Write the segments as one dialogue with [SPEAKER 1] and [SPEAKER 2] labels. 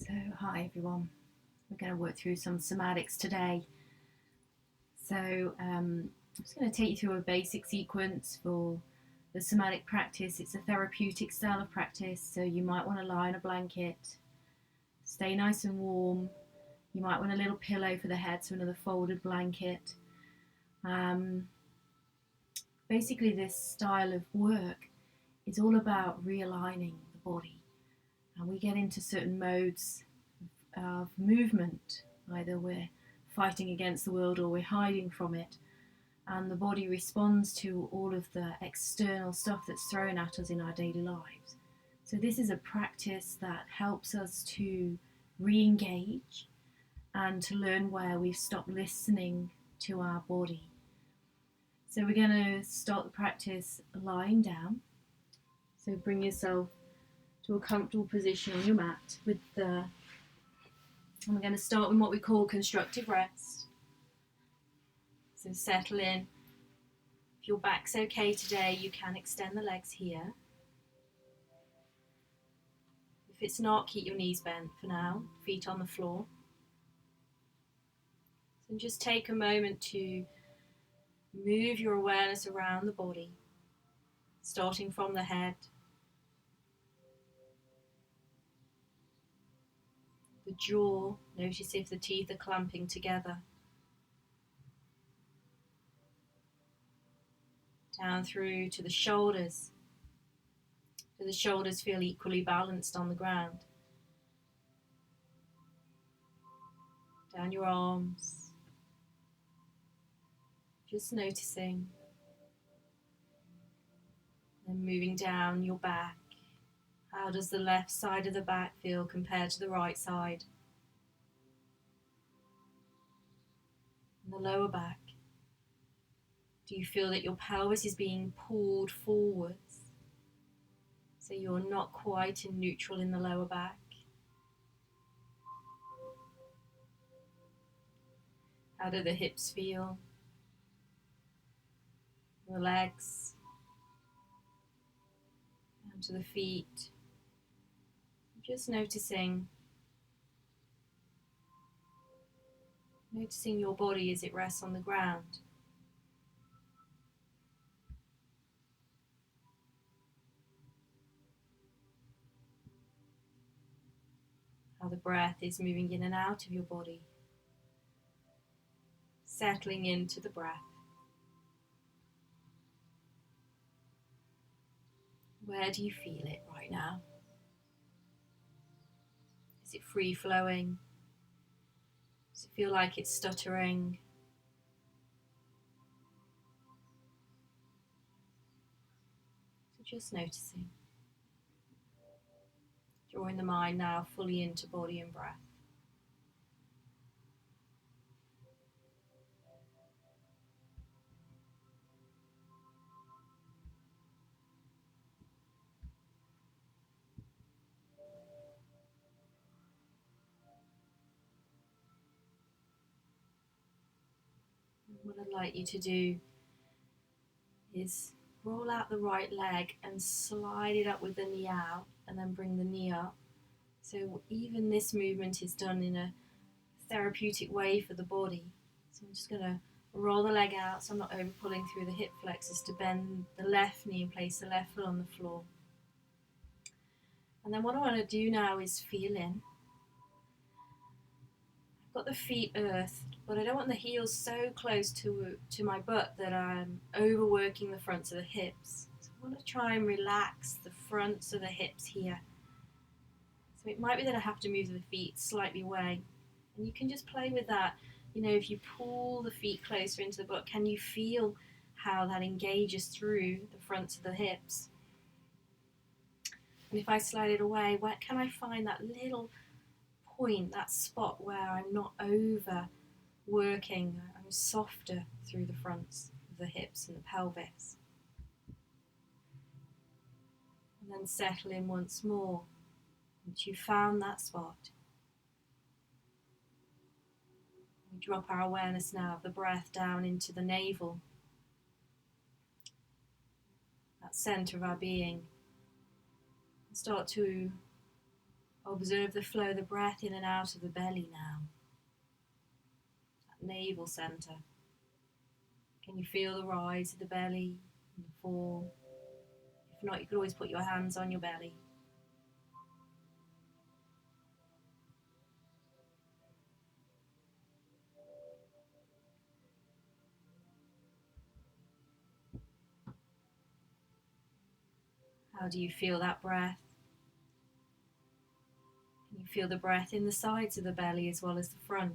[SPEAKER 1] So, hi everyone. We're going to work through some somatics today. So, I'm just going to take you through a basic sequence for the somatic practice. It's a therapeutic style of practice, so you might want to lie on a blanket, stay nice and warm. You might want a little pillow for the head, so another folded blanket. Basically, this style of work is all about realigning the body, and we get into certain modes of movement. Either we're fighting against the world or we're hiding from it, and the body responds to all of the external stuff that's thrown at us in our daily lives. So this is a practice that helps us to re-engage and to learn where we've stopped listening to our body. So we're going to start the practice lying down. So bring yourself to a comfortable position on your mat and we're going to start with what we call constructive rest. So settle in. If your back's okay today, you can extend the legs here. If it's not, keep your knees bent for now, feet on the floor. So just take a moment to move your awareness around the body, starting from the head, the jaw. Notice if the teeth are clamping together. Down through to the shoulders. Do the shoulders feel equally balanced on the ground? Down your arms. Just noticing. Then moving down your back. How does the left side of the back feel compared to the right side? And the lower back. Do you feel that your pelvis is being pulled forwards? So you're not quite in neutral in the lower back. How do the hips feel? The legs. Down to the feet. Just noticing your body as it rests on the ground. How the breath is moving in and out of your body. Settling into the breath. Where do you feel it right now? Is it free flowing? Does it feel like it's stuttering? So just noticing. Drawing the mind now fully into body and breath. What I'd like you to do is roll out the right leg and slide it up with the knee out, and then bring the knee up. So even this movement is done in a therapeutic way for the body. So I'm just going to roll the leg out so I'm not over pulling through the hip flexors to bend the left knee and place the left foot on the floor. And then what I want to do now is feel in. I've got the feet earthed, but I don't want the heels so close to my butt that I'm overworking the fronts of the hips. So I want to try and relax the fronts of the hips here. So it might be that I have to move the feet slightly away. And you can just play with that. You know, if you pull the feet closer into the butt, can you feel how that engages through the fronts of the hips? And if I slide it away, where can I find that little point, that spot where I'm not overworking, I'm softer through the fronts of the hips and the pelvis? And then settle in once more once you've found that spot. We drop our awareness now of the breath down into the navel, that center of our being. And start to Observe the flow of the breath in and out of the belly now, that navel center. Can you feel the rise of the belly and the fall? If not, you could always put your hands on your belly. How do you feel that breath? Can you feel the breath in the sides of the belly as well as the front?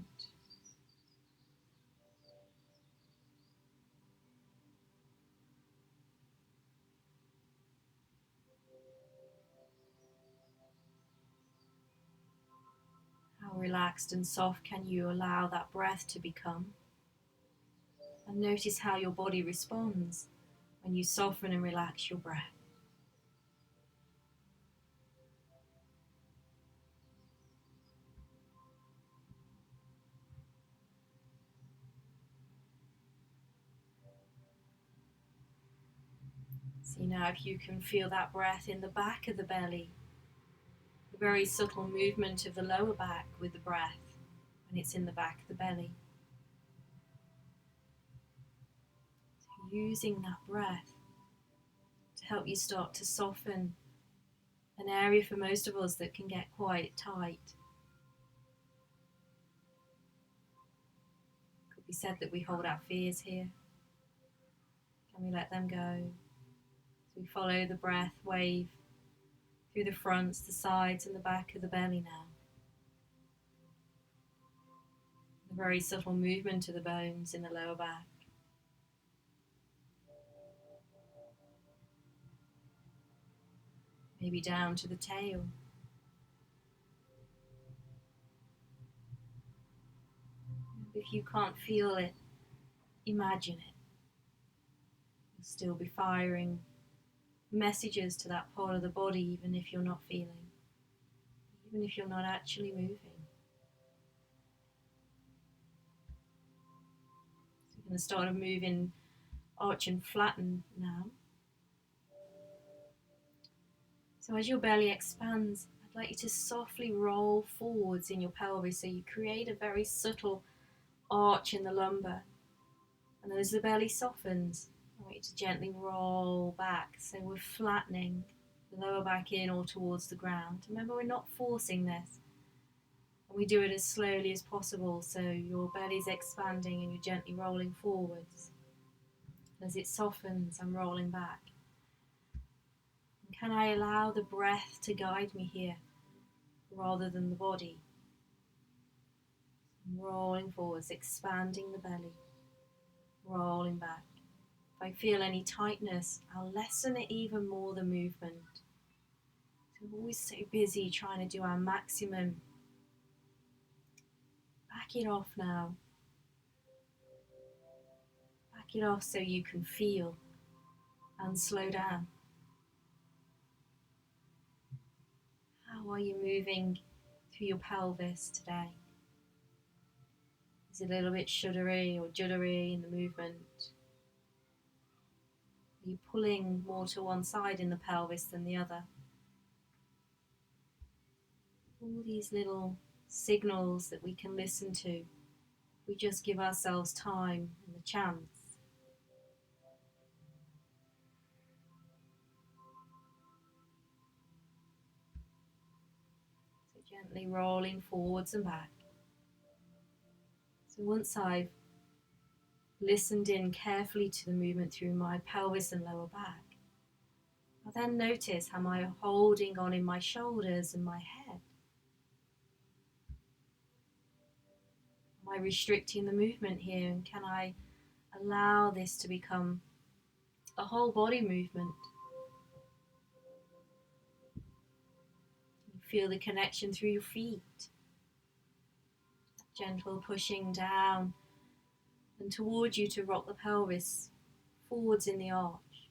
[SPEAKER 1] How relaxed and soft can you allow that breath to become? And notice how your body responds when you soften and relax your breath. See now if you can feel that breath in the back of the belly, the very subtle movement of the lower back with the breath when it's in the back of the belly. So using that breath to help you start to soften an area for most of us that can get quite tight. Could be said that we hold our fears here. Can we let them go? So we follow the breath wave through the fronts, the sides and the back of the belly now. The very subtle movement of the bones in the lower back. Maybe down to the tail. If you can't feel it, imagine it. You'll still be firing messages to that part of the body even if you're not feeling, even if you're not actually moving. So you're going to start to move in arch and flatten now. So as your belly expands, I'd like you to softly roll forwards in your pelvis so you create a very subtle arch in the lumbar. And then as the belly softens, I want you to gently roll back. So we're flattening the lower back in or towards the ground. Remember, we're not forcing this. And we do it as slowly as possible. So your belly's expanding and you're gently rolling forwards. As it softens, I'm rolling back. And can I allow the breath to guide me here rather than the body? I'm rolling forwards, expanding the belly, rolling back. If I feel any tightness, I'll lessen it even more, the movement. So we're always so busy trying to do our maximum. Back it off now. Back it off so you can feel and slow down. How are you moving through your pelvis today? Is it a little bit shuddery or juddery in the movement? Are you pulling more to one side in the pelvis than the other? All these little signals that we can listen to. We just give ourselves time and the chance. So gently rolling forwards and back. So once I've listened in carefully to the movement through my pelvis and lower back, I'll then notice how I'm holding on in my shoulders and my head. Am I restricting the movement here, and can I allow this to become a whole body movement? You feel the connection through your feet. Gentle pushing down and towards you to rock the pelvis forwards in the arch.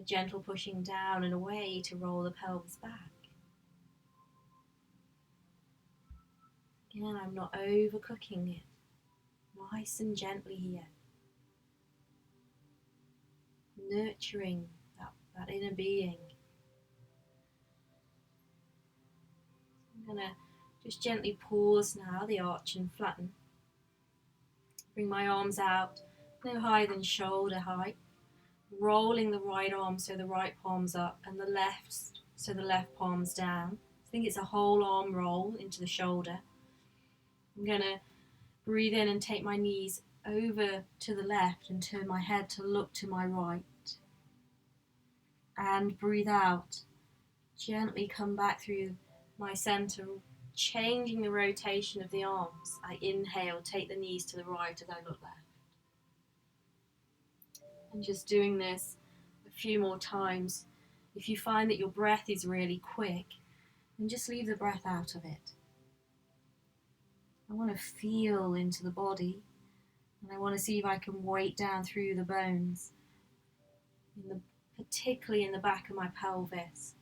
[SPEAKER 1] A gentle pushing down and away to roll the pelvis back. Again, I'm not overcooking it. Nice and gently here. Nurturing that inner being. I'm I'm going to just gently pause now, the arch, and flatten. Bring my arms out, no higher than shoulder height. Rolling the right arm so the right palm's up, and the left so the left palm's down. I think it's a whole arm roll into the shoulder. I'm going to breathe in and take my knees over to the left and turn my head to look to my right. And breathe out. Gently come back through my center, changing the rotation of the arms. I inhale, take the knees to the right as I look left. And just doing this a few more times. If you find that your breath is really quick, then just leave the breath out of it. I want to feel into the body, and I want to see if I can weight down through the bones, particularly in the back of my pelvis.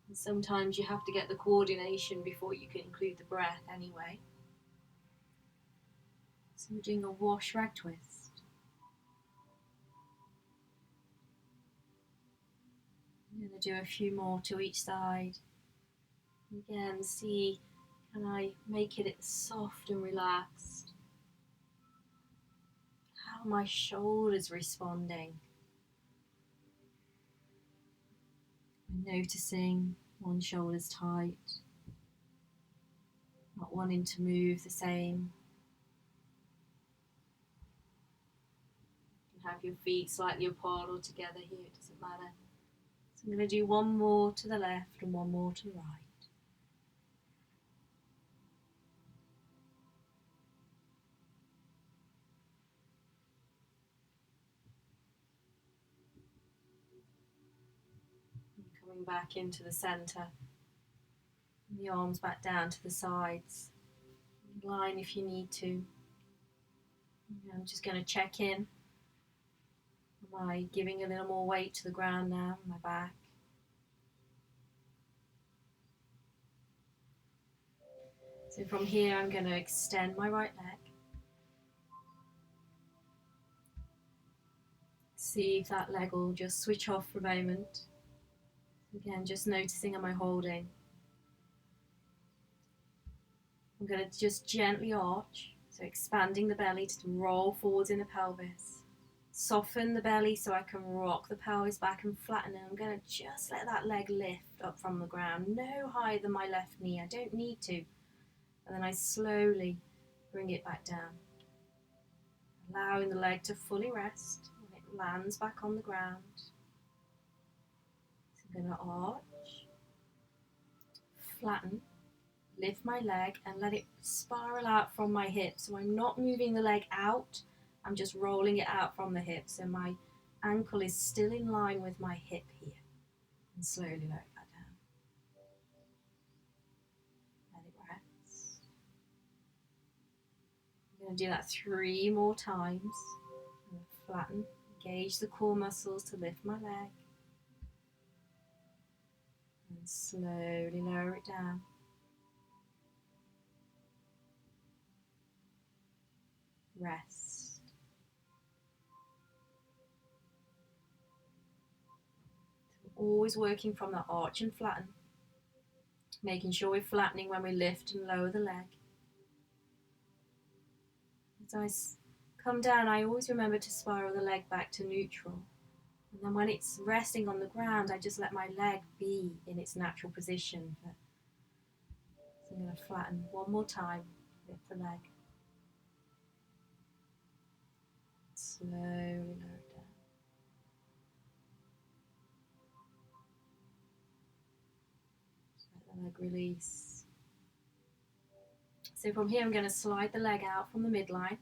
[SPEAKER 1] And sometimes you have to get the coordination before you can include the breath anyway. So we're doing a wash rag twist. I'm going to do a few more to each side. Again, see, can I make it soft and relaxed? How are my shoulders responding? I'm noticing one shoulder's tight, not wanting to move the same. You can have your feet slightly apart or together here, it doesn't matter. So I'm going to do one more to the left and one more to the right. Coming back into the center, and the arms back down to the sides. Line if you need to. I'm just going to check in. Am I giving a little more weight to the ground now, my back? So from here I'm going to extend my right leg. See if that leg will just switch off for a moment. Again, just noticing, am I holding? I'm going to just gently arch, so expanding the belly to roll forwards in the pelvis. Soften the belly so I can rock the pelvis back and flatten it. I'm going to just let that leg lift up from the ground, no higher than my left knee. I don't need to. And then I slowly bring it back down, allowing the leg to fully rest when it lands back on the ground. So I'm going to arch, flatten, lift my leg and let it spiral out from my hip. So I'm not moving the leg out, I'm just rolling it out from the hip. So my ankle is still in line with my hip here. And slowly lower it back down. Let it rest. I'm going to do that 3 more times. I'm going to flatten, engage the core muscles to lift my leg. And slowly lower it down. Rest. Always working from the arch and flatten, making sure we're flattening when we lift and lower the leg. As I come down, I always remember to spiral the leg back to neutral. And then when it's resting on the ground, I just let my leg be in its natural position. So I'm going to flatten one more time, lift the leg. Slowly lower it down. Let the leg release. So from here I'm going to slide the leg out from the midline.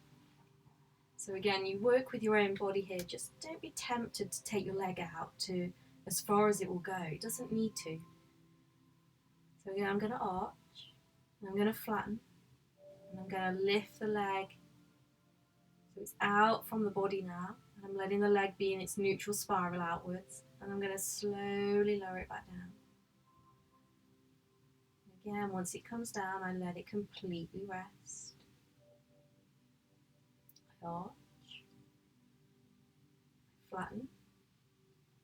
[SPEAKER 1] So again, you work with your own body here. Just don't be tempted to take your leg out to as far as it will go. It doesn't need to. So again, I'm going to arch, and I'm going to flatten, and I'm going to lift the leg. So it's out from the body now, and I'm letting the leg be in its neutral spiral outwards, and I'm going to slowly lower it back down. Again, once it comes down, I let it completely rest. I arch, I flatten,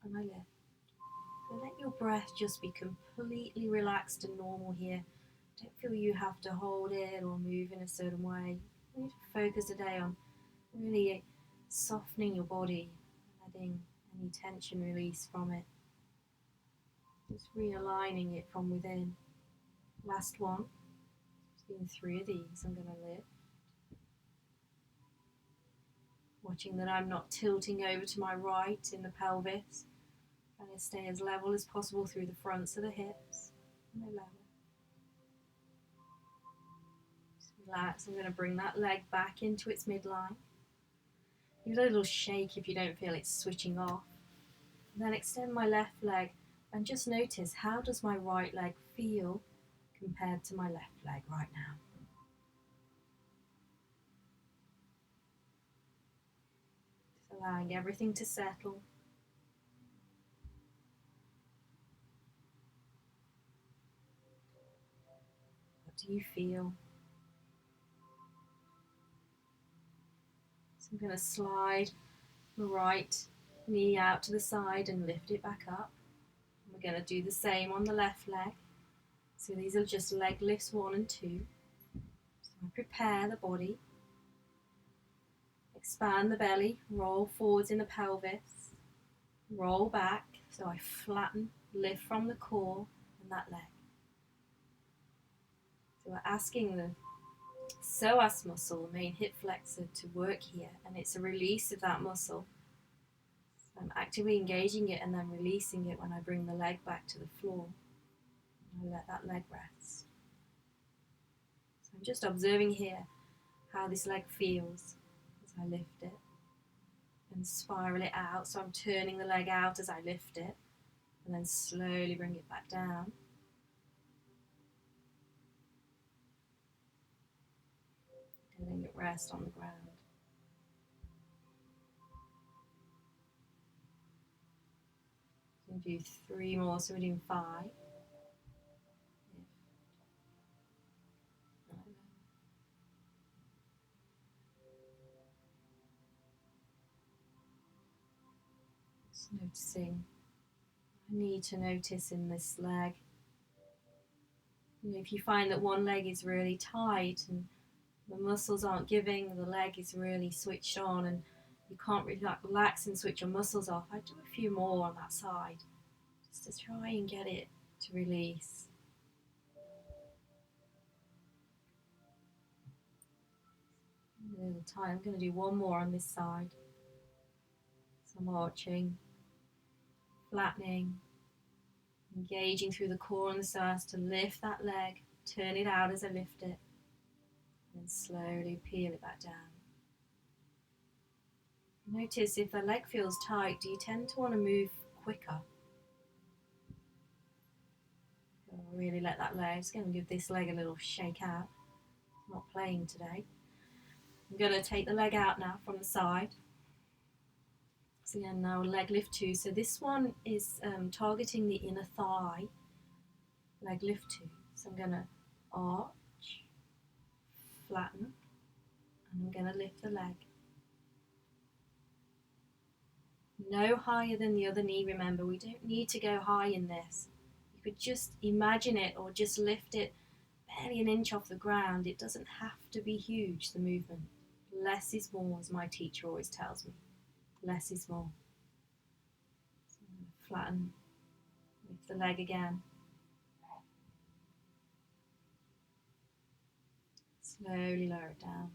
[SPEAKER 1] and I lift. And let your breath just be completely relaxed and normal here. Don't feel you have to hold it or move in a certain way. You need to focus today on really softening your body, letting any tension release from it. Just realigning it from within. Last one. Just doing 3 of these. I'm going to lift. Watching that I'm not tilting over to my right in the pelvis. Trying to stay as level as possible through the fronts of the hips. No level. Just relax. I'm going to bring that leg back into its midline. Give it a little shake if you don't feel it switching off. And then extend my left leg and just notice, how does my right leg feel compared to my left leg right now? Just allowing everything to settle. What do you feel? So I'm going to slide the right knee out to the side and lift it back up. We're going to do the same on the left leg. So these are just leg lifts 1 and 2. So I prepare the body. Expand the belly, roll forwards in the pelvis, roll back, so I flatten, lift from the core and that leg. So we're asking the psoas muscle, the main hip flexor, to work here, and it's a release of that muscle. So I'm actively engaging it and then releasing it when I bring the leg back to the floor. And I let that leg rest. So I'm just observing here how this leg feels as I lift it and spiral it out. So I'm turning the leg out as I lift it and then slowly bring it back down. Letting it rest on the ground. We'll do 3 more, so we're doing 5. Just noticing. I need to notice in this leg. If you find that one leg is really tight and the muscles aren't giving, the leg is really switched on and you can't really relax and switch your muscles off, I do a few more on that side just to try and get it to release. A little time. I'm going to do 1 more on this side. So I'm arching, flattening, engaging through the core and the psoas to lift that leg, turn it out as I lift it, and slowly peel it back down. Notice if the leg feels tight, do you tend to want to move quicker? Really let that leg, just going to give this leg a little shake out. It's not playing today. I'm going to take the leg out now from the side. So again, now leg lift 2. So this one is targeting the inner thigh. Leg lift 2. So I'm going to arch, flatten, and I'm going to lift the leg. No higher than the other knee, remember, we don't need to go high in this. You could just imagine it or just lift it barely an inch off the ground. It doesn't have to be huge, the movement. Less is more, as my teacher always tells me. Less is more. So I'm going to flatten, lift the leg again. Slowly lower it down.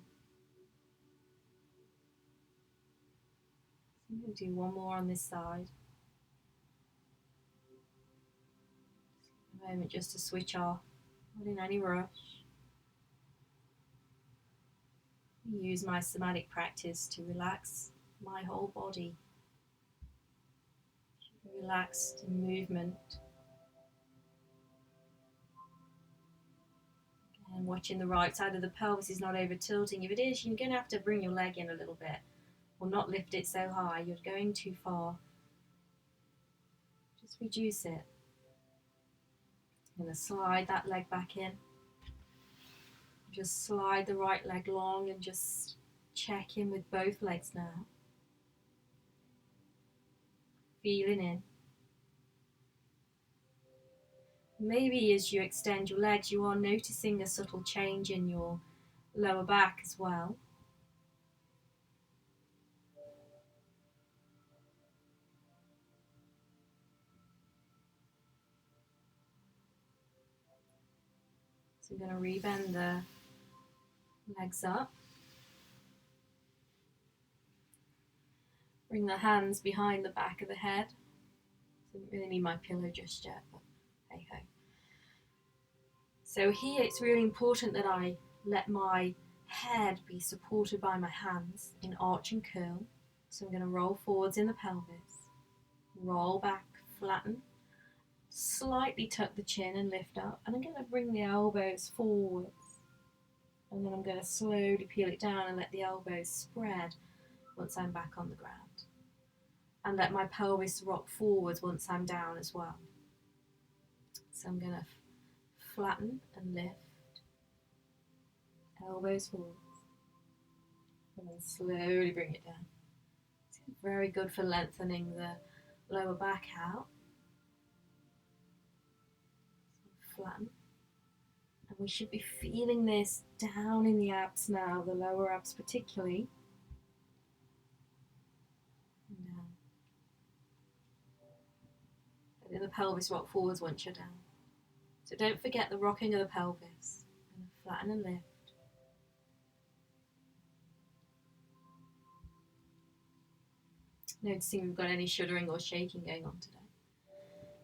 [SPEAKER 1] So I'm going to do 1 more on this side. A moment just to switch off, not in any rush. Use my somatic practice to relax my whole body. Relaxed in movement. And watching the right side of the pelvis is not over tilting. If it is, you're going to have to bring your leg in a little bit or not lift it so high. You're going too far. Just reduce it. I'm going to slide that leg back in. Just slide the right leg long and just check in with both legs now. Feeling in. Maybe as you extend your legs, you are noticing a subtle change in your lower back as well. So I'm going to rebend the legs up. Bring the hands behind the back of the head. I don't really need my pillow just yet, but hey ho. So here it's really important that I let my head be supported by my hands in arch and curl. So I'm going to roll forwards in the pelvis, roll back, flatten, slightly tuck the chin and lift up, and I'm going to bring the elbows forwards, and then I'm going to slowly peel it down and let the elbows spread once I'm back on the ground, and let my pelvis rock forwards once I'm down as well. So I'm going to flatten and lift, elbows forwards, and then slowly bring it down. It's very good for lengthening the lower back out. So flatten. And we should be feeling this down in the abs now, the lower abs particularly. And down. And then the pelvis rock forwards once you're down. So don't forget the rocking of the pelvis. And flatten and lift. Noticing if we've got any shuddering or shaking going on today.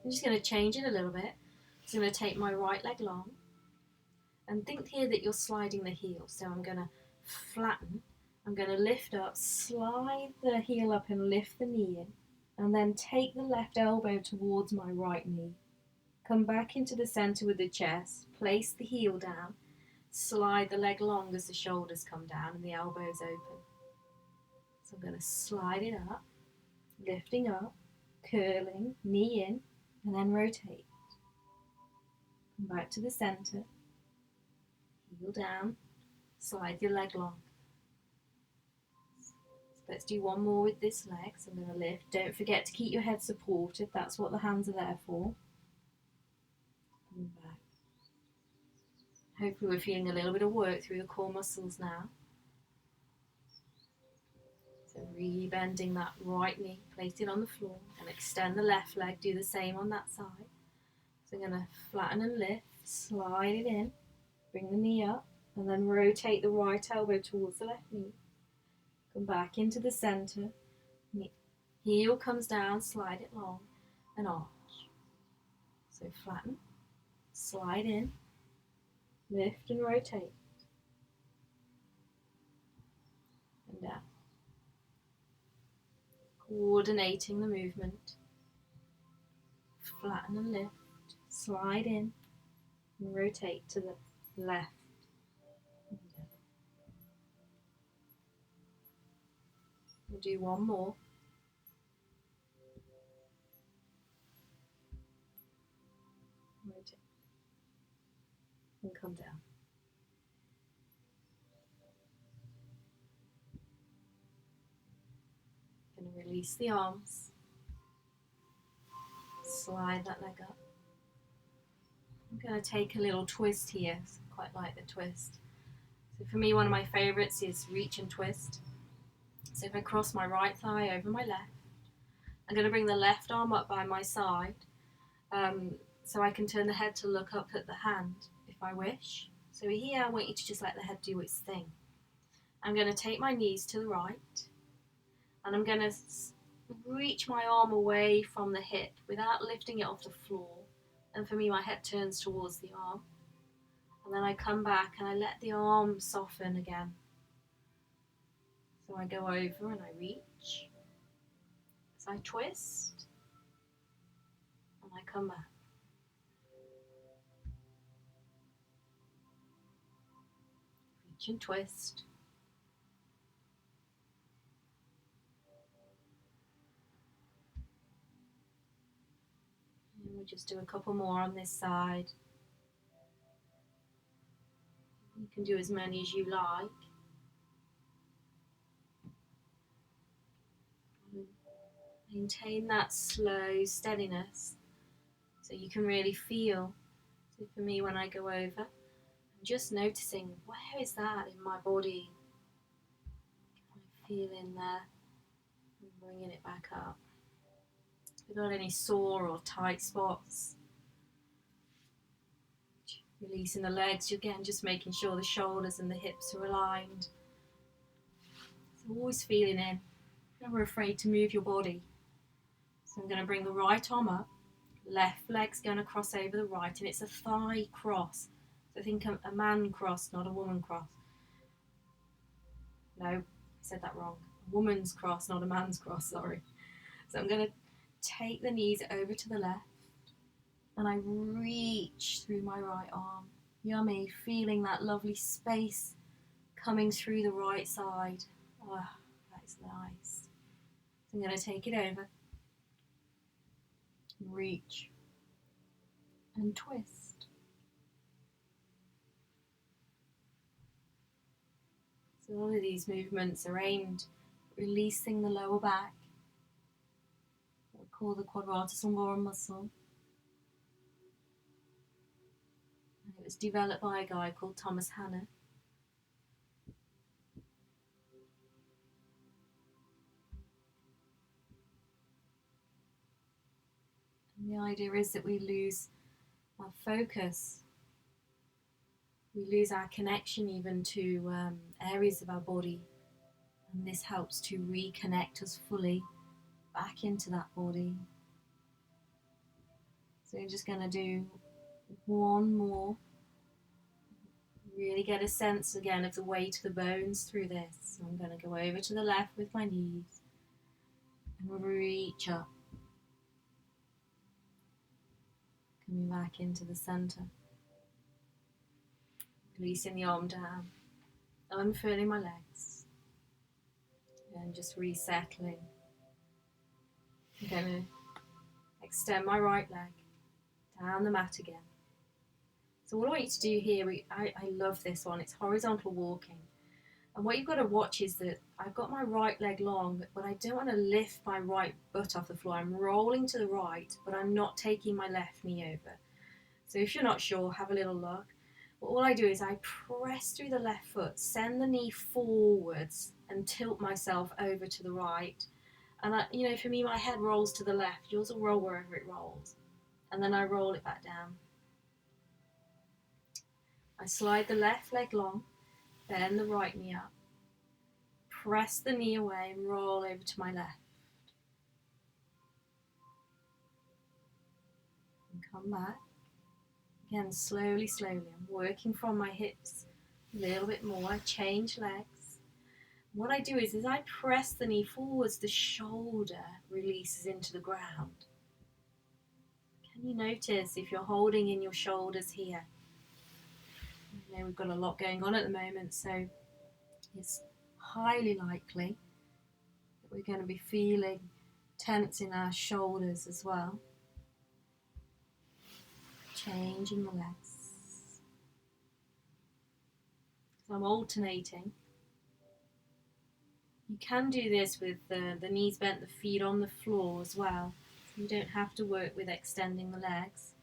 [SPEAKER 1] I'm just going to change it a little bit. So I'm going to take my right leg long. And think here that you're sliding the heel. So I'm going to flatten. I'm going to lift up, slide the heel up and lift the knee in. And then take the left elbow towards my right knee. Come back into the center with the chest. Place the heel down. Slide the leg long as the shoulders come down and the elbows open. So I'm going to slide it up, lifting up, curling, knee in, and then rotate. Come back to the center. Heel down, slide your leg long. So let's do one more with this leg. So I'm going to lift. Don't forget to keep your head supported. That's what the hands are there for. And back. Hopefully we're feeling a little bit of work through the core muscles now. So re-bending that right knee, place it on the floor and extend the left leg. Do the same on that side. So I'm going to flatten and lift, slide it in, bring the knee up, and then rotate the right elbow towards the left knee. Come back into the center. Heel comes down, slide it long, and arch. So flatten, slide in, lift and rotate. And down. Coordinating the movement. Flatten and lift, slide in, and rotate to the left. We'll do one more. Rotate. And come down. Going to release the arms. Slide that leg up. I'm going to take a little twist here. I quite like the twist. So for me, one of my favorites is reach and twist. So if I cross my right thigh over my left, I'm going to bring the left arm up by my side, so I can turn the head to look up at the hand if I wish. So here I want you to just let the head do its thing. I'm going to take my knees to the right, and I'm going to reach my arm away from the hip without lifting it off the floor. And for me, my head turns towards the arm. And then I come back and I let the arm soften again. So I go over and I reach. As I twist, and I come back. Reach and twist. And we'll just do a couple more on this side. You can do as many as you like. Maintain that slow steadiness so you can really feel So for me, when I go over, I'm just noticing, where is that in my body? Can I feel in there? And bringing it back up. If you've got any sore or tight spots, releasing the legs, again just making sure the shoulders and the hips are aligned. So always feeling in, never afraid to move your body. So I'm going to bring the right arm up, left leg's going to cross over the right, and it's a thigh cross. So think a man cross, not a woman cross. No, I said that wrong. A woman's cross, not a man's cross, sorry. So I'm going to take the knees over to the left, and I reach through my right arm. Yummy, feeling that lovely space coming through the right side. Oh, that's nice. So I'm going to take it over, reach, and twist. So all of these movements are aimed at releasing the lower back, what we call the quadratus lumborum muscle. And it was developed by a guy called Thomas Hanna. And the idea is that we lose our focus, we lose our connection even to areas of our body, and this helps to reconnect us fully back into that body. So we're just going to do one more. Really get a sense again of the weight of the bones through this. So I'm going to go over to the left with my knees and reach up, coming back into the center, releasing the arm down, unfurling my legs, and just resettling. I'm going to extend my right leg down the mat again. So what I want you to do here, I love this one, it's horizontal walking. And what you've got to watch is that I've got my right leg long, but I don't want to lift my right butt off the floor. I'm rolling to the right, but I'm not taking my left knee over. So if you're not sure, have a little look. But all I do is I press through the left foot, send the knee forwards, and tilt myself over to the right. And for me, my head rolls to the left. Yours will roll wherever it rolls. And then I roll it back down. I slide the left leg long, bend the right knee up, press the knee away and roll over to my left. And come back. Again, slowly, slowly. I'm working from my hips a little bit more. I change legs. What I do is as I press the knee forwards, the shoulder releases into the ground. Can you notice if you're holding in your shoulders here? I know we've got a lot going on at the moment, so it's highly likely that we're going to be feeling tense in our shoulders as well. Changing the legs. So I'm alternating. You can do this with the knees bent, the feet on the floor as well. You don't have to work with extending the legs.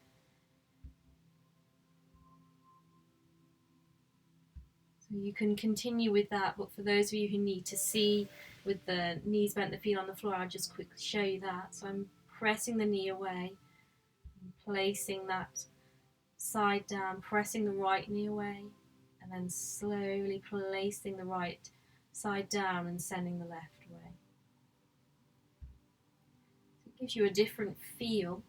[SPEAKER 1] So you can continue with that, but for those of you who need to see with the knees bent, the feet on the floor, I'll just quickly show you that. So I'm pressing the knee away, and placing that side down, pressing the right knee away, and then slowly placing the right side down and sending the left away. So it gives you a different feel.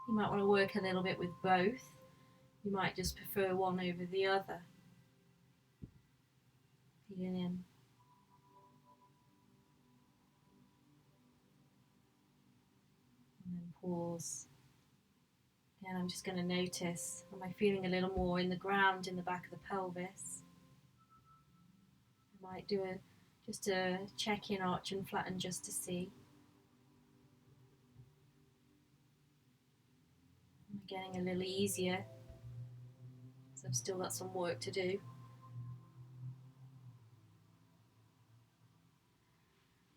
[SPEAKER 1] You might want to work a little bit with both. You might just prefer one over the other. Feeling in. And then pause. Again, I'm just going to notice, am I feeling a little more in the ground, in the back of the pelvis? I might do just a check-in, arch and flatten just to see. Am I getting a little easier? So I've still got some work to do.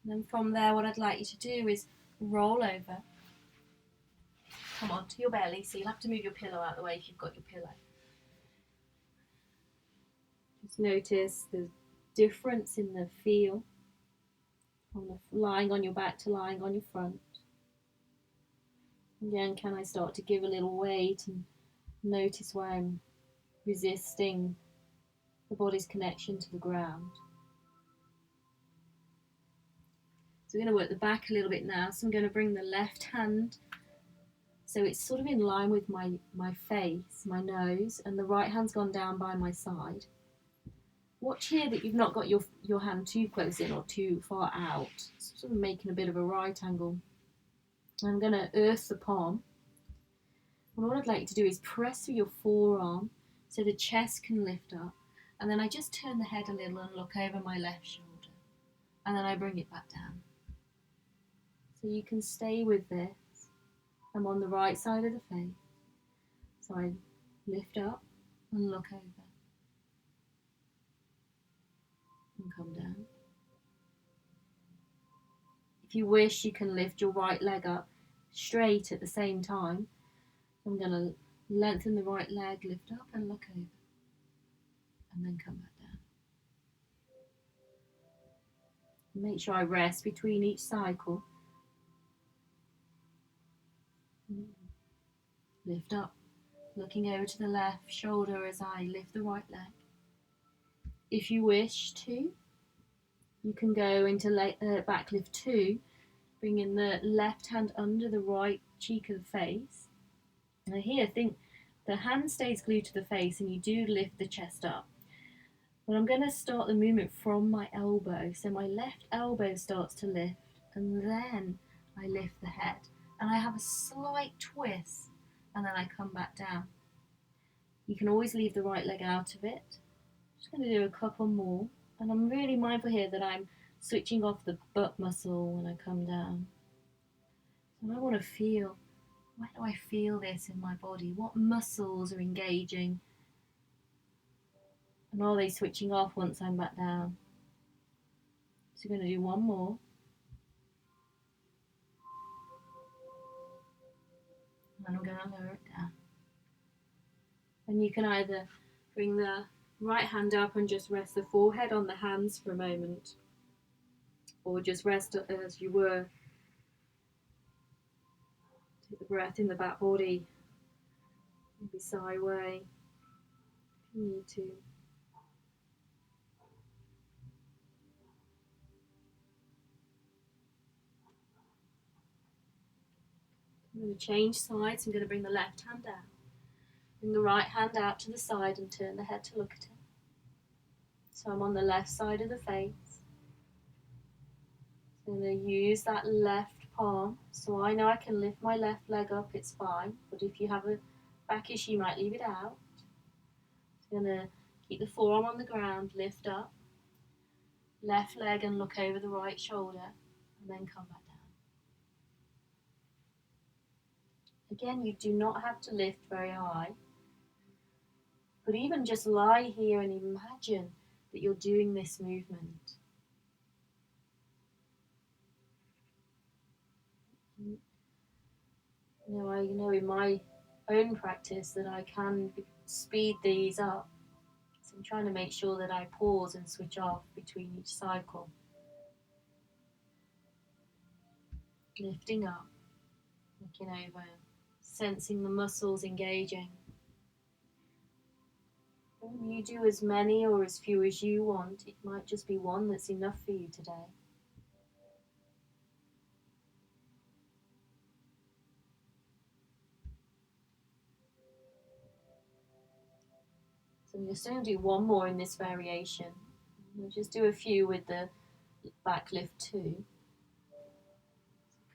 [SPEAKER 1] And then from there, what I'd like you to do is roll over, come onto your belly, so you'll have to move your pillow out of the way if you've got your pillow. Just notice the difference in the feel from lying on your back to lying on your front. Again, can I start to give a little weight and notice where I'm resisting the body's connection to the ground. So we're going to work the back a little bit now. So I'm going to bring the left hand so it's sort of in line with my face, my nose, and the right hand's gone down by my side. Watch here that you've not got your hand too close in or too far out, sort of making a bit of a right angle. I'm going to earth the palm. And what I'd like you to do is press through your forearm so the chest can lift up. And then I just turn the head a little and look over my left shoulder. And then I bring it back down. So you can stay with this. I'm on the right side of the face. So I lift up and look over. And come down. If you wish, you can lift your right leg up straight at the same time. I'm going to lengthen the right leg, lift up and look over. And then come back down. Make sure I rest between each cycle. Lift up, looking over to the left shoulder as I lift the right leg. If you wish to, you can go into back lift 2, bringing the left hand under the right cheek of the face. Now here, think the hand stays glued to the face and you do lift the chest up. But I'm going to start the movement from my elbow. So my left elbow starts to lift and then I lift the head. And I have a slight twist and then I come back down. You can always leave the right leg out of it. I'm just going to do a couple more. And I'm really mindful here that I'm switching off the butt muscle when I come down. So I want to feel, where do I feel this in my body? What muscles are engaging? And are they switching off once I'm back down? So we're going to do one more. And I'm going to lower it down. And you can either bring the right hand up and just rest the forehead on the hands for a moment, or just rest as you were. Take the breath in the back body, maybe sigh away if you need to. I'm going to change sides. I'm going to bring the left hand down. Bring the right hand out to the side and turn the head to look at it. So I'm on the left side of the face. So I'm going to use that left palm. So I know I can lift my left leg up, it's fine. But if you have a back issue, you might leave it out. So I'm going to keep the forearm on the ground, lift up. Left leg and look over the right shoulder. And then come back down. Again, you do not have to lift very high. But even just lie here and imagine that you're doing this movement. I know in my own practice that I can speed these up. So I'm trying to make sure that I pause and switch off between each cycle. Lifting up, looking over, sensing the muscles engaging. And you do as many or as few as you want. It might just be one that's enough for you today. So I'm just going to do one more in this variation. We'll just do a few with the back lift 2. So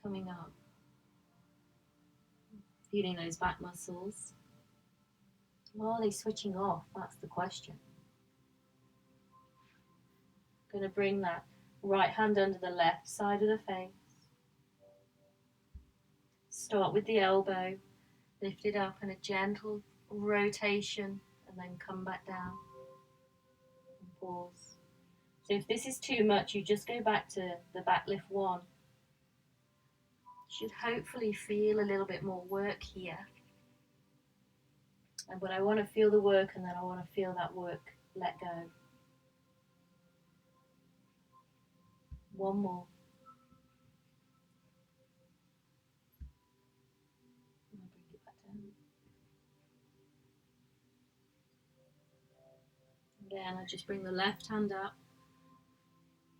[SPEAKER 1] coming up. Feeling those back muscles. Well, are they switching off? That's the question. I'm going to bring that right hand under the left side of the face. Start with the elbow, lift it up and a gentle rotation and then come back down and pause. So if this is too much, you just go back to the back lift 1. Should hopefully feel a little bit more work here. But I want to feel the work, and then I want to feel that work let go. One more. I'll bring it back down. Again, I just bring the left hand up.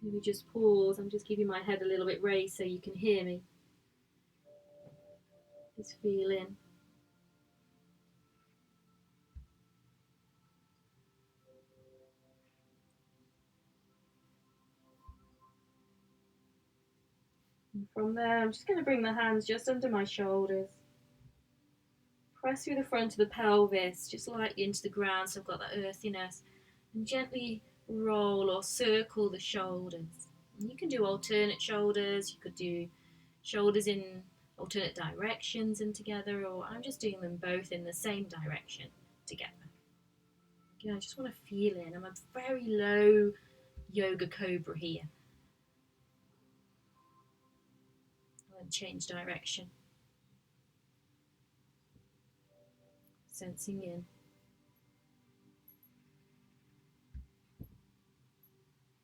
[SPEAKER 1] Maybe just pause. I'm just keeping my head a little bit raised so you can hear me. Just feel in. And from there, I'm just going to bring the hands just under my shoulders. Press through the front of the pelvis, just lightly into the ground so I've got that earthiness. And gently roll or circle the shoulders. And you can do alternate shoulders, you could do shoulders in alternate directions and together, or I'm just doing them both in the same direction together. Again, I just want to feel in. I'm a very low yoga cobra here. I'm going to change direction. Sensing in.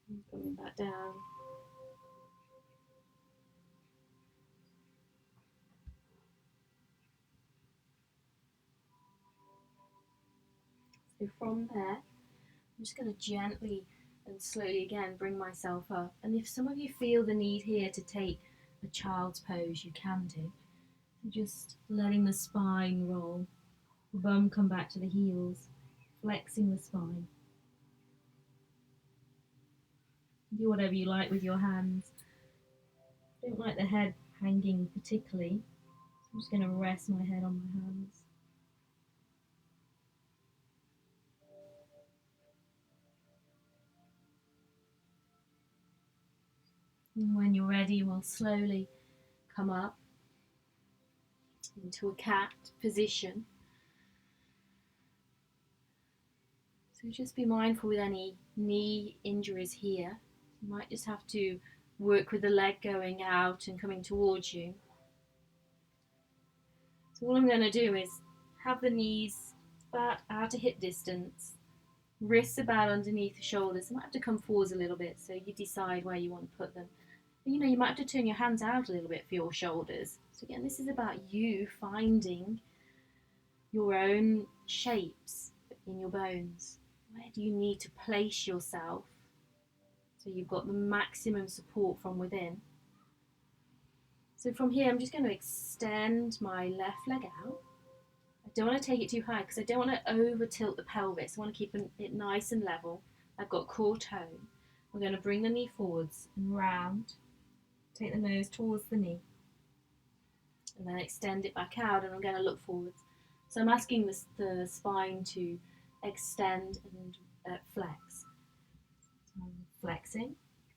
[SPEAKER 1] And coming back down. So from there, I'm just going to gently and slowly again bring myself up. And if some of you feel the need here to take a child's pose, you can do. So just letting the spine roll, the bum come back to the heels, flexing the spine. Do whatever you like with your hands. I don't like the head hanging particularly, so I'm just going to rest my head on my hands. And when you're ready, we'll slowly come up into a cat position. So just be mindful with any knee injuries here. You might just have to work with the leg going out and coming towards you. So all I'm going to do is have the knees about out of hip distance, wrists about underneath the shoulders. You might have to come forwards a little bit, so you decide where you want to put them. You might have to turn your hands out a little bit for your shoulders. So again, this is about you finding your own shapes in your bones. Where do you need to place yourself so you've got the maximum support from within? So from here, I'm just going to extend my left leg out. I don't want to take it too high because I don't want to over tilt the pelvis. I want to keep it nice and level. I've got core tone. We're going to bring the knee forwards and round. Take the nose towards the knee. And then extend it back out, and I'm going to look forwards. So I'm asking the spine to extend and flex. So I'm flexing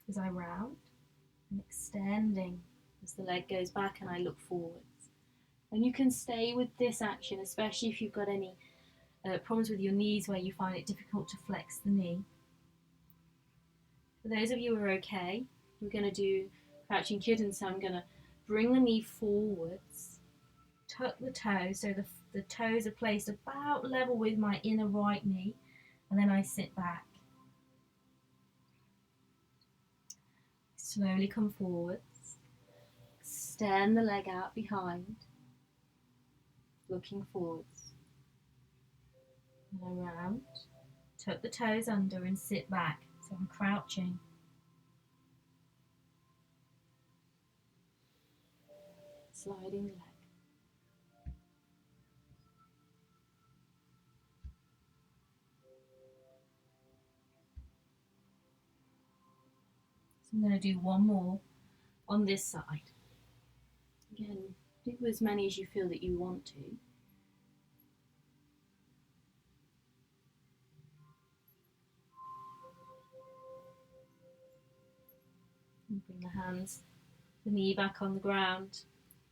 [SPEAKER 1] as I round and extending as the leg goes back and I look forwards. And you can stay with this action, especially if you've got any problems with your knees where you find it difficult to flex the knee. For those of you who are okay, we're going to do crouching kitten, so I'm going to bring the knee forwards, tuck the toes, so the toes are placed about level with my inner right knee, and then I sit back. Slowly come forwards, extend the leg out behind, looking forwards, and around, tuck the toes under and sit back, so I'm crouching. Sliding the leg. So I'm going to do one more on this side. Again, do as many as you feel that you want to. And bring the hands, the knee back on the ground.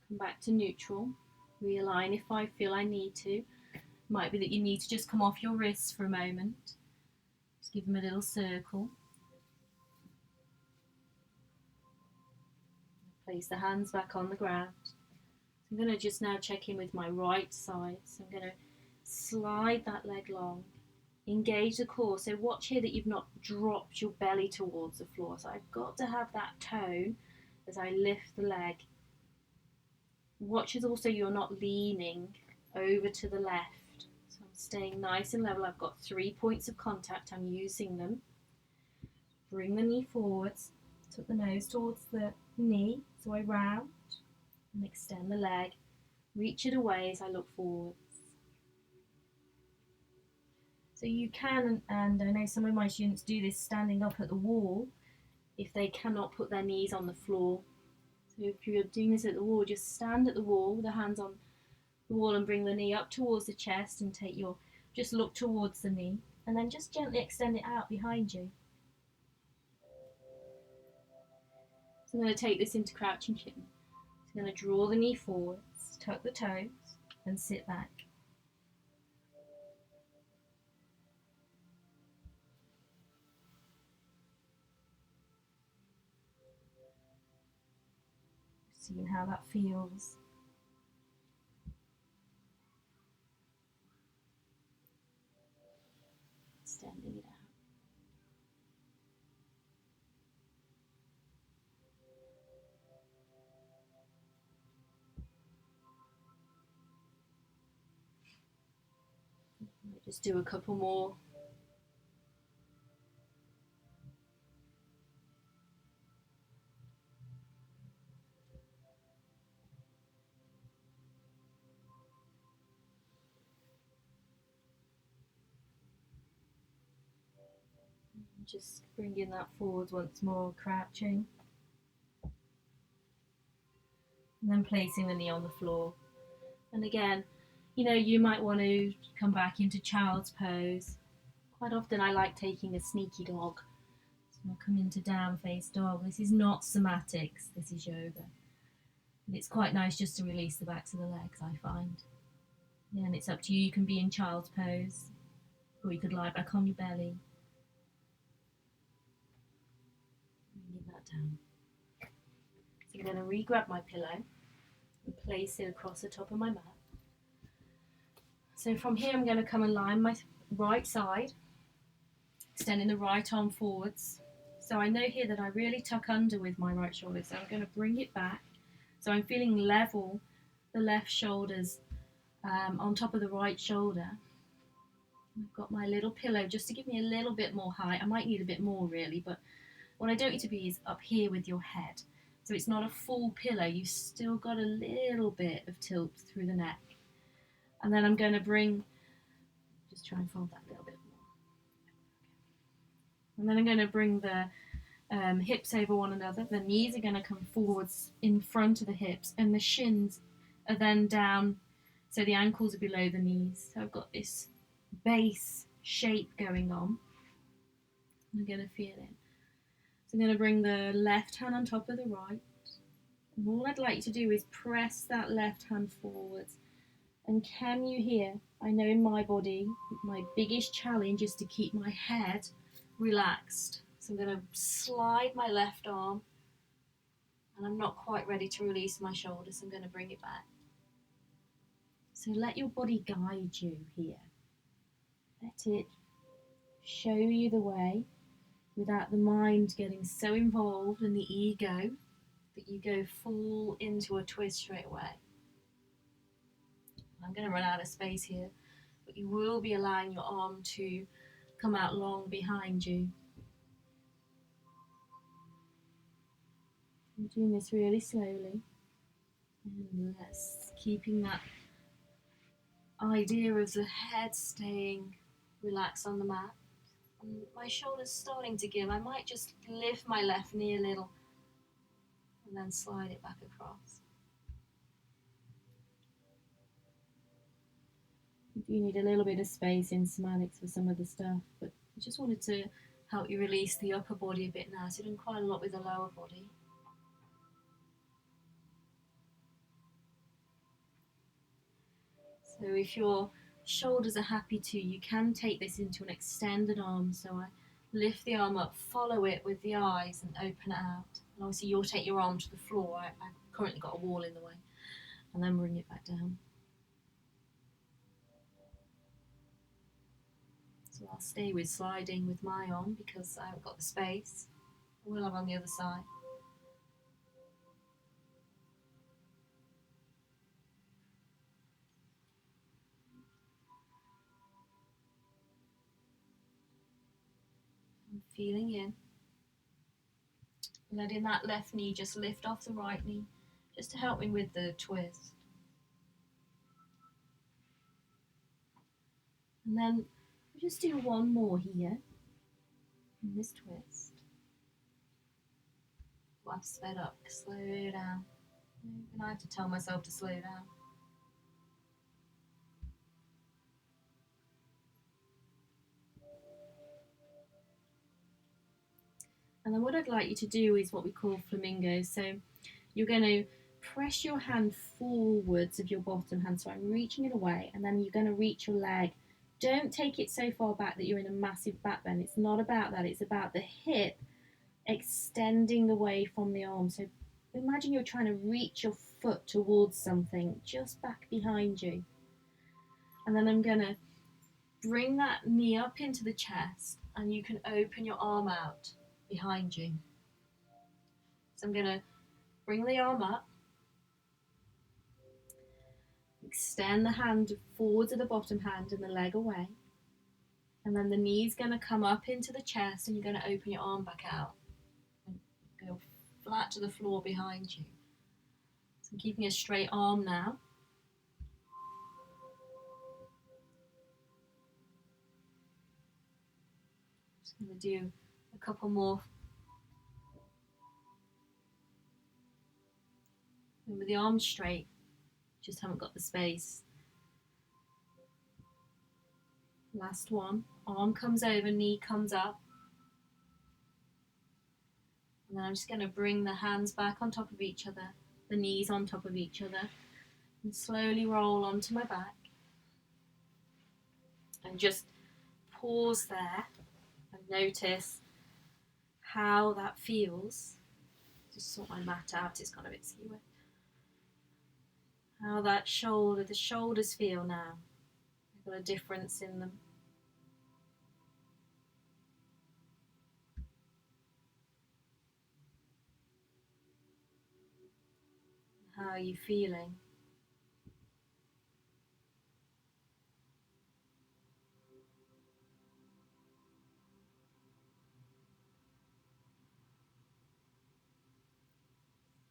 [SPEAKER 1] Come back to neutral. Realign if I feel I need to. Might be that you need to just come off your wrists for a moment. Just give them a little circle. Place the hands back on the ground. I'm going to just now check in with my right side. So I'm going to slide that leg long, engage the core. So watch here that you've not dropped your belly towards the floor. So I've got to have that tone as I lift the leg. Watch as also you're not leaning over to the left. So I'm staying nice and level. I've got 3 points of contact. I'm using them. Bring the knee forwards. Tuck the nose towards the knee. So I round and extend the leg. Reach it away as I look forwards. So you can, and I know some of my students do this standing up at the wall if they cannot put their knees on the floor. So if you're doing this at the wall, just stand at the wall with the hands on the wall and bring the knee up towards the chest and just look towards the knee and then just gently extend it out behind you. So I'm going to take this into crouching chin. So I'm going to draw the knee forwards, tuck the toes and sit back. Seeing how that feels. Extending it out. Just do a couple more. Just bringing that forward once more, crouching. And then placing the knee on the floor. And again, you might want to come back into child's pose. Quite often I like taking a sneaky dog. So I'll come into down face dog. This is not somatics, this is yoga. And it's quite nice just to release the backs of the legs, I find. Yeah, and it's up to you. You can be in child's pose, or you could lie back on your belly. Bringing that down. So I'm going to re-grab my pillow and place it across the top of my mat. So from here I'm going to come and lie on my right side, extending the right arm forwards. So I know here that I really tuck under with my right shoulder, so I'm going to bring it back. So I'm feeling level, the left shoulders on top of the right shoulder. I've got my little pillow just to give me a little bit more height. I might need a bit more really, but what I don't need to be is up here with your head. So it's not a full pillow, you've still got a little bit of tilt through the neck. And then I'm going to just try and fold that a little bit more. And then I'm going to bring the hips over one another. The knees are going to come forwards in front of the hips, and the shins are then down, so the ankles are below the knees. So I've got this base shape going on. I'm going to feel it. So I'm going to bring the left hand on top of the right. And all I'd like you to do is press that left hand forwards. And can you hear? I know in my body, my biggest challenge is to keep my head relaxed. So I'm going to slide my left arm, and I'm not quite ready to release my shoulder, so I'm going to bring it back. So let your body guide you here. Let it show you the way without the mind getting so involved in the ego that you go full into a twist straight away. I'm going to run out of space here, but you will be allowing your arm to come out long behind you. I'm doing this really slowly, and keeping that idea of the head staying relaxed on the mat. And my shoulder's starting to give. I might just lift my left knee a little and then slide it back across. You need a little bit of space in somatics for some of the stuff, but I just wanted to help you release the upper body a bit now. So you're doing quite a lot with the lower body. So if your shoulders are happy to, you can take this into an extended arm. So I lift the arm up, follow it with the eyes and open it out. And obviously you'll take your arm to the floor. I've currently got a wall in the way. And then bring it back down. So I'll stay with sliding with my arm because I haven't got the space. We'll have on the other side. I'm feeling in. Letting that left knee just lift off the right knee, just to help me with the twist. And then we'll just do one more here in this twist. Oh, I've sped up. Slow down. And I have to tell myself to slow down. And then what I'd like you to do is what we call flamingos. So you're going to press your hand forwards of your bottom hand. So I'm reaching it away, and then you're going to reach your leg. Don't take it so far back that you're in a massive back bend. It's not about that. It's about the hip extending away from the arm. So imagine you're trying to reach your foot towards something just back behind you. And then I'm going to bring that knee up into the chest, and you can open your arm out behind you. So I'm going to bring the arm up, extend the hand forward to the bottom hand and the leg away, and then the knee's going to come up into the chest, and you're going to open your arm back out and go flat to the floor behind you. So I'm keeping a straight arm now. Just going to do a couple more. And with the arms straight, just haven't got the space. Last one. Arm comes over, knee comes up. And then I'm just going to bring the hands back on top of each other, the knees on top of each other, and slowly roll onto my back. And just pause there and notice how that feels. Just sort my mat out, it's gone a bit skewy. How that the shoulders feel now. I've got a difference in them. How are you feeling?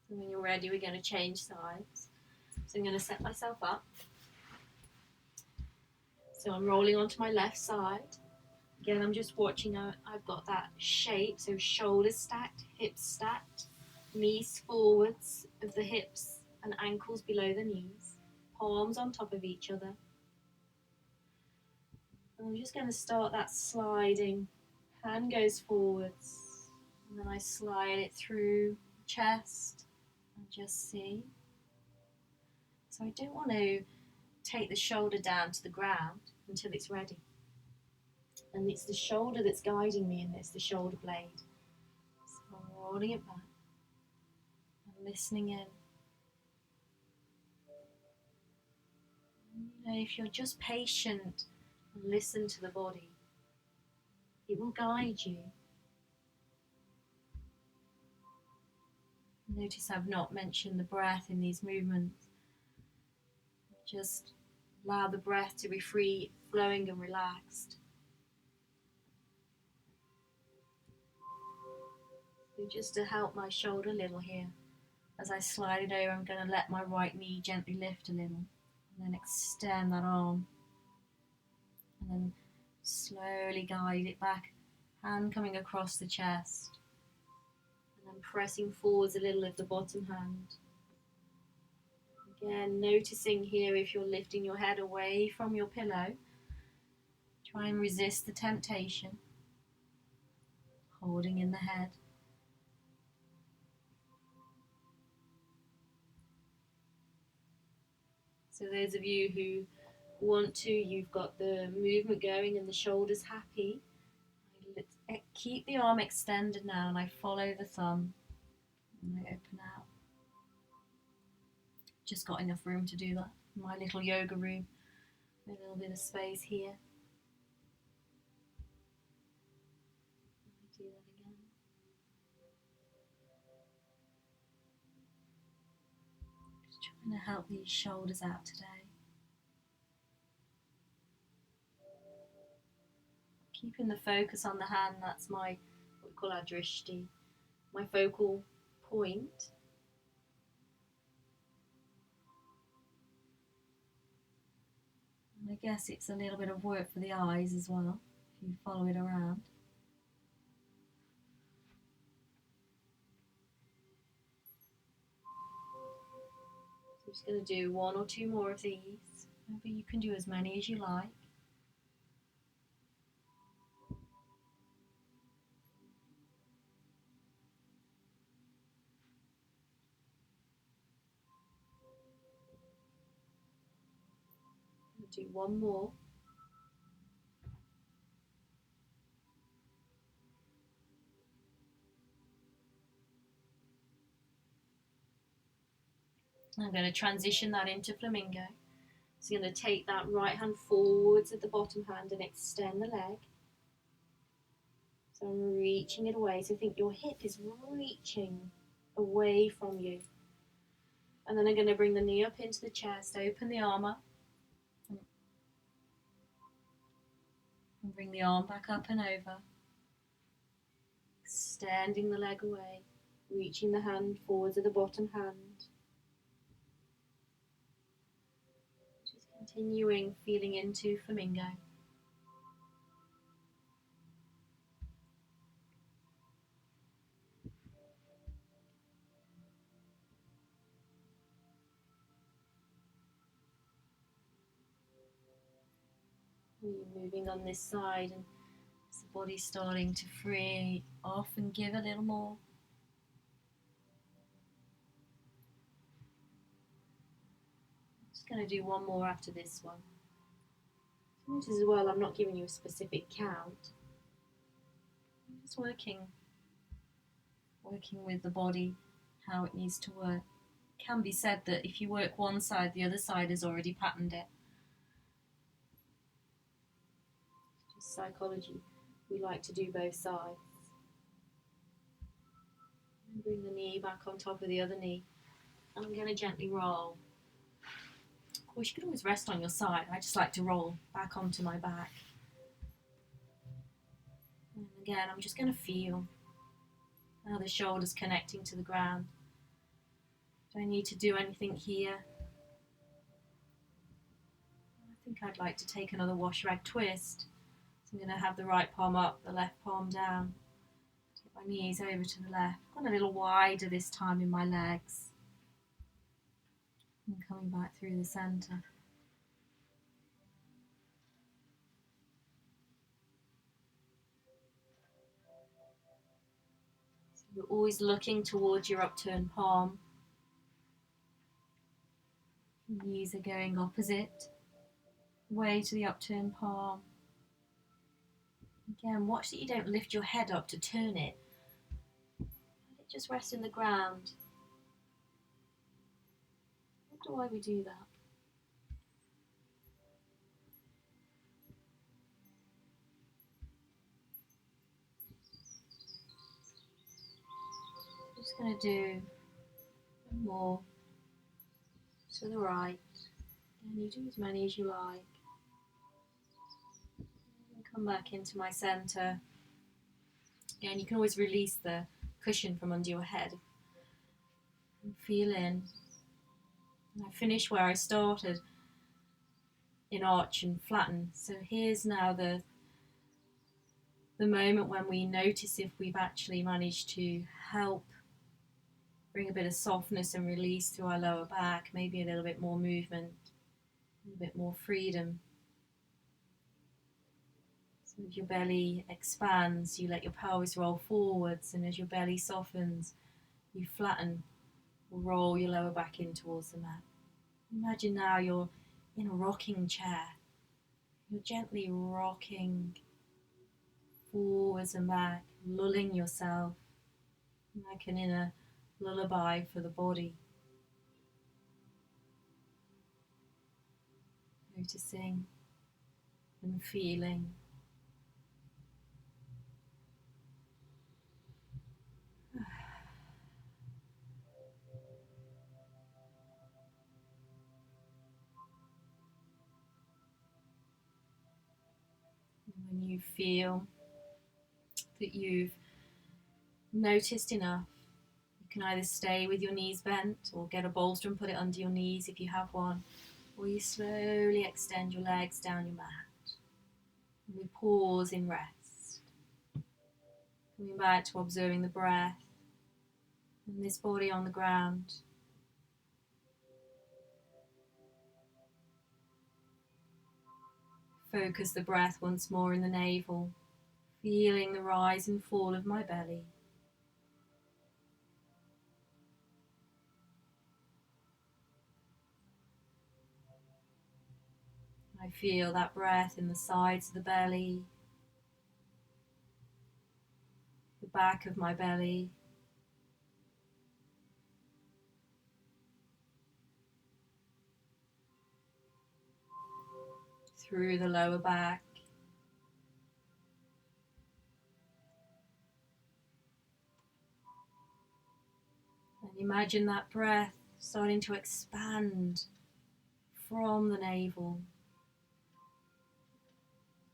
[SPEAKER 1] So when you're ready, we're going to change sides. So I'm going to set myself up. So I'm rolling onto my left side. Again, I'm just watching. I've got that shape, so shoulders stacked, hips stacked, knees forwards of the hips and ankles below the knees, palms on top of each other. And I'm just going to start that sliding. Hand goes forwards, and then I slide it through chest and just see. So I don't want to take the shoulder down to the ground until it's ready. And it's the shoulder that's guiding me in this, the shoulder blade. So I'm rolling it back and listening in. And if you're just patient and listen to the body, it will guide you. Notice I've not mentioned the breath in these movements. Just allow the breath to be free, flowing and relaxed. So just to help my shoulder a little here, as I slide it over, I'm going to let my right knee gently lift a little, and then extend that arm, and then slowly guide it back, hand coming across the chest, and then pressing forwards a little of the bottom hand. Again, noticing here if you're lifting your head away from your pillow, try and resist the temptation, holding in the head. So those of you who want to, you've got the movement going and the shoulders happy. Keep the arm extended now, and I follow the thumb. And I open out. Just got enough room to do that. My little yoga room. A little bit of space here. Do that again. Just trying to help these shoulders out today. Keeping the focus on the hand, that's my, what we call our drishti, my focal point. And I guess it's a little bit of work for the eyes as well, if you follow it around. So I'm just going to do 1 or 2 more of these. Maybe you can do as many as you like. Do 1 more. I'm going to transition that into flamingo. So you're going to take that right hand forwards at the bottom hand and extend the leg. So I'm reaching it away. So think your hip is reaching away from you. And then I'm going to bring the knee up into the chest, open the arm up. And bring the arm back up and over. Extending the leg away. Reaching the hand forwards at the bottom hand. Just continuing feeling into flamingo. Moving on this side, and as the body's starting to free off and give a little more. I'm just going to do 1 more after this one. Notice as well, I'm not giving you a specific count. I'm just working with the body, how it needs to work. It can be said that if you work one side, the other side has already patterned it. Psychology, we like to do both sides. And bring the knee back on top of the other knee. And I'm going to gently roll. Of course, you can always rest on your side. I just like to roll back onto my back. And again, I'm just going to feel how the shoulders connecting to the ground. Don't need to do anything here. I think I'd like to take another wash rag twist. I'm going to have the right palm up, the left palm down. Take my knees over to the left. Gone a little wider this time in my legs. And coming back through the centre. So you're always looking towards your upturned palm. Knees are going opposite way to the upturned palm. Again, watch that you don't lift your head up to turn it. Let it just rest in the ground. I wonder why we do that. I'm just going to do 1 more to the right. And you do as many as you like. Come back into my centre. Again, you can always release the cushion from under your head. And feel in. And I finish where I started, in arch and flatten. So here's now the moment when we notice if we've actually managed to help bring a bit of softness and release through our lower back, maybe a little bit more movement, a little bit more freedom. So as your belly expands, you let your pelvis roll forwards, and as your belly softens, you flatten, roll your lower back in towards the mat. Imagine now you're in a rocking chair. You're gently rocking forwards and back, lulling yourself like an inner lullaby for the body. Noticing and feeling. And when you feel that you've noticed enough, you can either stay with your knees bent or get a bolster and put it under your knees if you have one, or you slowly extend your legs down your mat. And we pause in rest, coming back to observing the breath and this body on the ground. Focus the breath once more in the navel, feeling the rise and fall of my belly. I feel that breath in the sides of the belly, the back of my belly, through the lower back, and imagine that breath starting to expand from the navel,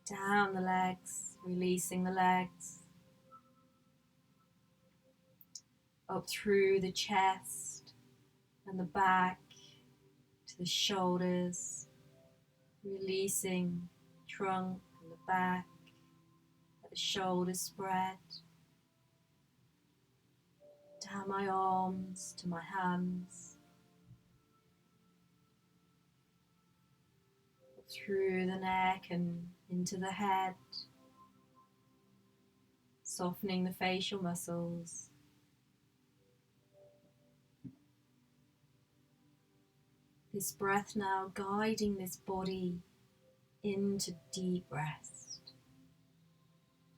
[SPEAKER 1] down the legs, releasing the legs, up through the chest and the back to the shoulders, releasing trunk and the back, let the shoulders spread, down my arms to my hands, through the neck and into the head, softening the facial muscles. This breath now guiding this body into deep rest,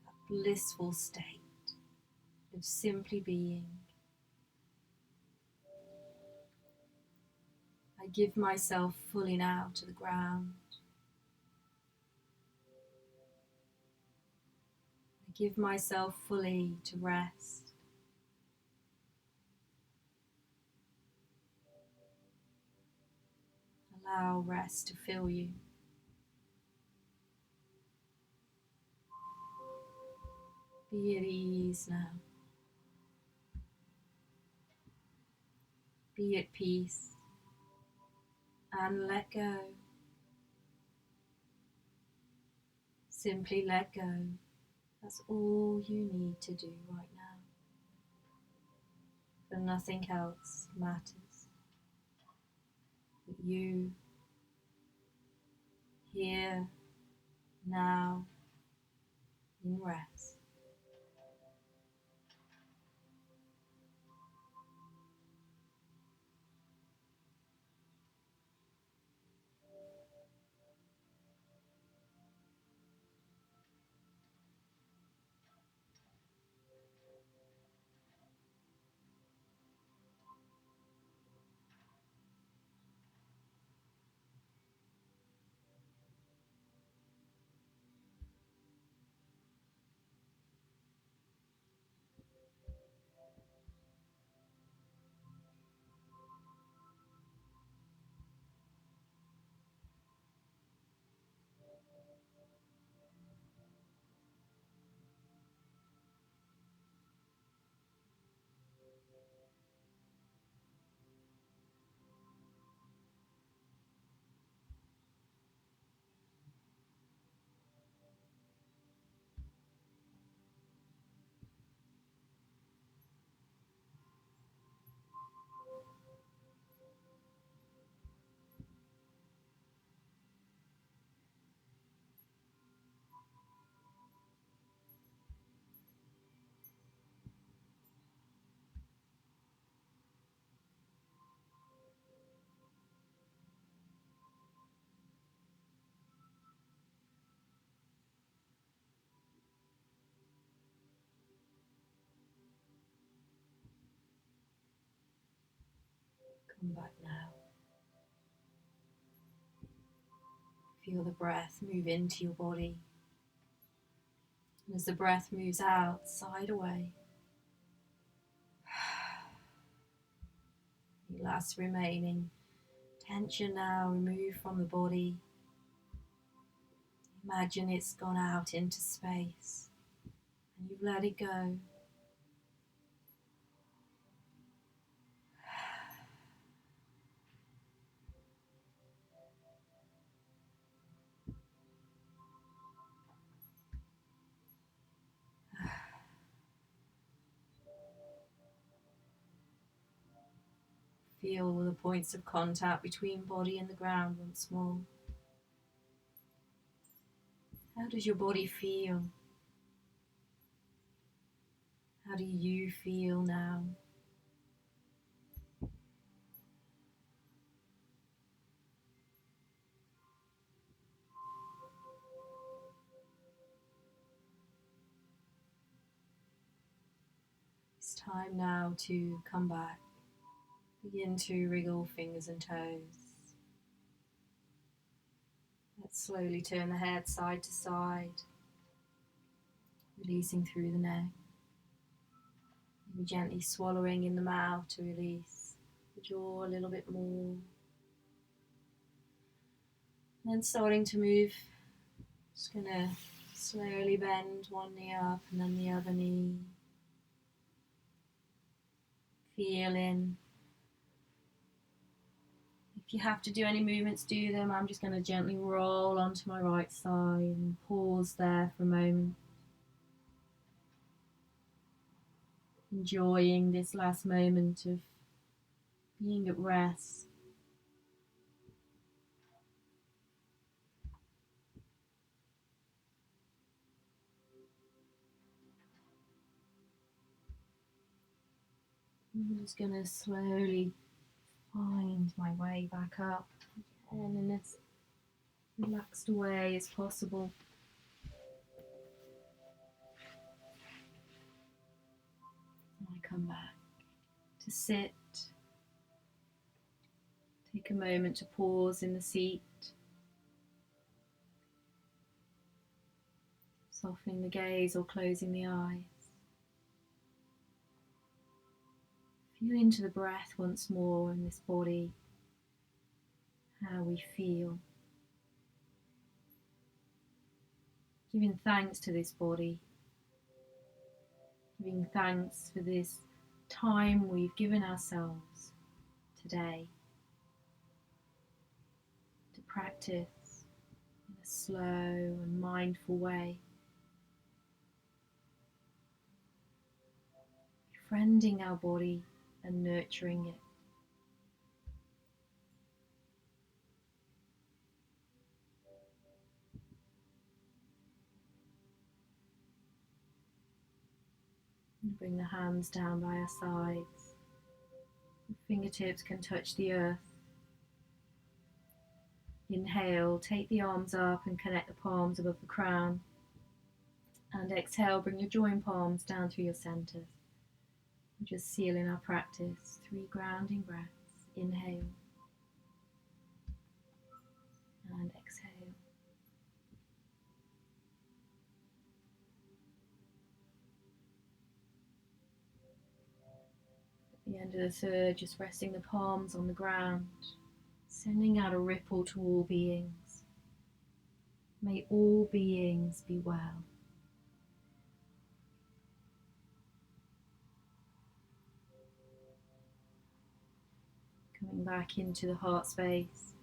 [SPEAKER 1] a blissful state of simply being. I give myself fully now to the ground. I give myself fully to rest. Allow rest to fill you. Be at ease now. Be at peace and let go. Simply let go. That's all you need to do right now. For nothing else matters. But you, here, now, in rest. Come back now. Feel the breath move into your body. And as the breath moves out, sigh away. The last remaining tension now removed from the body. Imagine it's gone out into space and you've let it go. Feel the points of contact between body and the ground once more. How does your body feel? How do you feel now? It's time now to come back. Begin to wriggle fingers and toes. Let's slowly turn the head side to side, releasing through the neck. Maybe gently swallowing in the mouth to release the jaw a little bit more. And then starting to move. Just going to slowly bend one knee up and then the other knee. Feeling. If you have to do any movements, do them. I'm just going to gently roll onto my right side and pause there for a moment. Enjoying this last moment of being at rest. I'm just going to slowly find my way back up and in as relaxed a way as possible. I come back to sit. Take a moment to pause in the seat. Softening the gaze or closing the eyes. Feel into the breath once more in this body, how we feel. Giving thanks to this body, giving thanks for this time we've given ourselves today to practice in a slow and mindful way. Befriending our body and nurturing it. And bring the hands down by our sides. The fingertips can touch the earth. Inhale, take the arms up and connect the palms above the crown. And exhale, bring your joined palms down through your centers. We're just sealing our practice. 3 grounding breaths. Inhale. And exhale. At the end of the third, just resting the palms on the ground, sending out a ripple to all beings. May all beings be well. Coming back into the heart space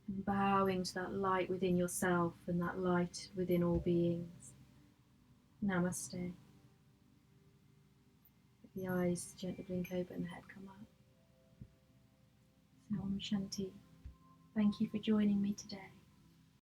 [SPEAKER 1] and bowing to that light within yourself and that light within all beings. Namaste. The eyes gently blink open, the head come up. Om Shanti. Thank you for joining me today.